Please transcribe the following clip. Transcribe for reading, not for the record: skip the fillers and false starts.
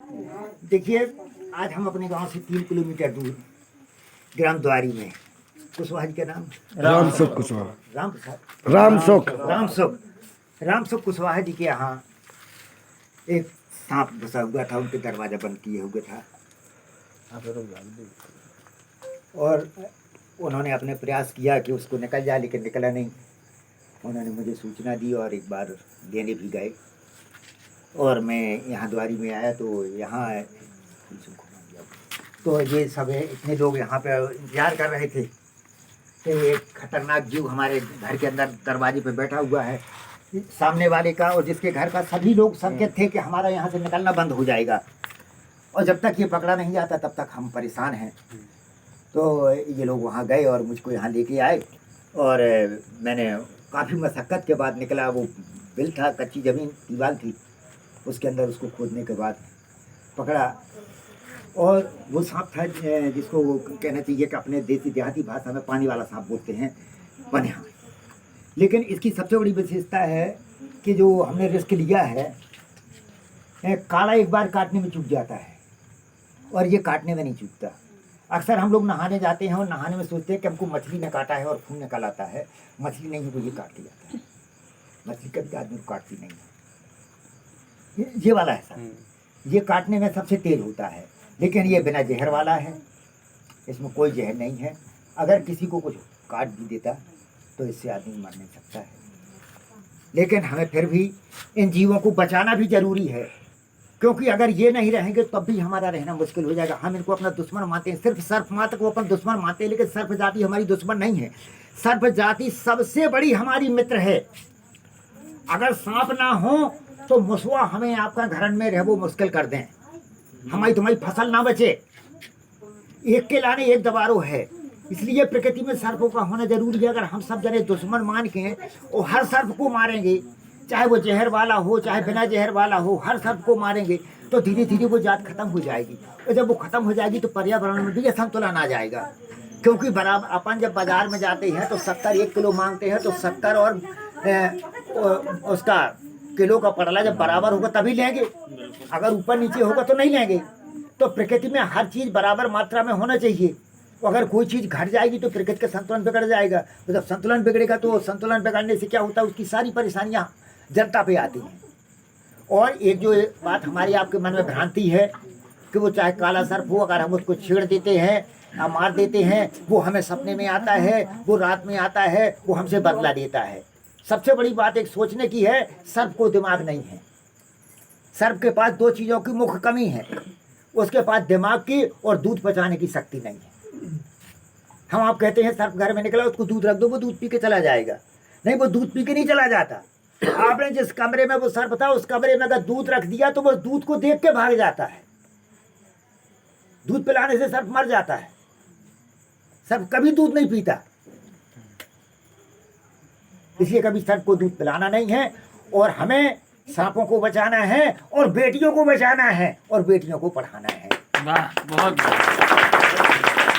देखिए, आज हम अपने गांव से 3 किलोमीटर दूर ग्राम द्वारी में कुशवाहा जी का नाम रामसुख कुशवाहा। राम प्रसाद रामसुख कुशवाहा जी के यहाँ एक सांप घुसा हुआ था, उनके दरवाजा बंद किए हुए था और उन्होंने अपने प्रयास किया कि उसको निकल जाए, लेकिन निकला नहीं। उन्होंने मुझे सूचना दी और एक बार लेने भी गए और मैं यहाँ द्वारी में आया तो यहाँ तो ये सब है, इतने लोग यहाँ पे इंतजार कर रहे थे कि एक खतरनाक जीव हमारे घर के अंदर दरवाजे पे बैठा हुआ है सामने वाले का, और जिसके घर का सभी लोग संकेत थे कि हमारा यहाँ से निकलना बंद हो जाएगा और जब तक ये पकड़ा नहीं जाता तब तक हम परेशान हैं। तो ये लोग वहाँ गए और मुझको यहाँ लेके आए और मैंने काफ़ी मशक्क़त के बाद निकला। वो बिल था, कच्ची ज़मीन दीवार थी, उसके अंदर उसको खोदने के बाद पकड़ा और वो सांप था जिसको वो कहना चाहिए कि अपने देसी देहाती भाषा में पानी वाला सांप बोलते हैं, पनिहा। लेकिन इसकी सबसे बड़ी विशेषता है कि जो हमने रिस्क लिया है, काला एक बार काटने में चूक जाता है और ये काटने में नहीं चूकता। अक्सर हम लोग नहाने जाते हैं और नहाने में सोचते हैं कि हमको मछली ने काटा है और खून निकल आता है। मछली नहीं है, वो ये काट के जाता है। मछली कभी आदमी को काटती नहीं है। ये वाला है सर, ये काटने में सबसे तेज होता है, लेकिन ये बिना जहर वाला है, इसमें कोई जहर नहीं है। अगर किसी को कुछ काट भी देता तो इससे आदमी मर नहीं सकता है। लेकिन हमें फिर भी इन जीवों को बचाना भी जरूरी है, क्योंकि अगर ये नहीं रहेंगे तब भी हमारा रहना मुश्किल हो जाएगा। हम इनको अपना दुश्मन मानते हैं, सिर्फ सर्प मात्र को अपन दुश्मन मानते हैं, लेकिन सर्प जाति हमारी दुश्मन नहीं है। सर्प जाति सबसे बड़ी हमारी मित्र है। अगर सांप ना हो तो मुसवा हमें आपका घर में रह वो मुश्किल कर दें, हमारी तुम्हारी फसल ना बचे। एक के लाने एक दबारो है, इसलिए प्रकृति में सर्पों का होना जरूरी है। अगर हम सब जने दुश्मन मान के और हर सर्प को मारेंगे, चाहे वो जहर वाला हो चाहे बिना जहर वाला हो, हर सर्प को मारेंगे तो धीरे धीरे वो जात खत्म हो जाएगी। और जब वो खत्म हो जाएगी तो पर्यावरण में भी असंतुलन आ जाएगा। क्योंकि बराबर अपन जब बाजार में जाते हैं तो 70 1 किलो मांगते हैं, तो 70 और उसका किलो का पड़ला जब बराबर होगा तभी लेंगे, अगर ऊपर नीचे होगा तो नहीं लेंगे। तो प्रकृति में हर चीज़ बराबर मात्रा में होना चाहिए। अगर कोई चीज़ घट जाएगी तो प्रकृति का संतुलन बिगड़ जाएगा। तो जब संतुलन बिगड़ेगा तो संतुलन बिगड़ने से क्या होता है, उसकी सारी परेशानियाँ जनता पे आती हैं। और एक जो बात हमारी आपके मन में भ्रांति है कि वो चाहे काला सर्प हो, अगर हम उसको छेड़ देते हैं या मार देते हैं, वो हमें सपने में आता है, वो रात में आता है, वो हमसे बदला लेता है। सबसे बड़ी बात एक सोचने की है, सर्प को दिमाग नहीं है। सर्प के पास 2 चीज़ों की मुख्य कमी है, उसके पास दिमाग की और दूध पचाने की शक्ति नहीं है। हम आप कहते हैं सर्प घर में निकला, उसको दूध रख दो, वो दूध पी के चला जाएगा। नहीं, वो दूध पी के नहीं चला जाता। आपने जिस कमरे में वो सर्प था, उस कमरे में अगर दूध रख दिया तो वो दूध को देख के भाग जाता है। दूध पिलाने से सर्प मर जाता है। सर्प कभी दूध नहीं पीता, इसलिए कभी सर्प को दूध पिलाना नहीं है। और हमें सांपों को बचाना है और बेटियों को बचाना है और बेटियों को पढ़ाना है। वाह, बहुत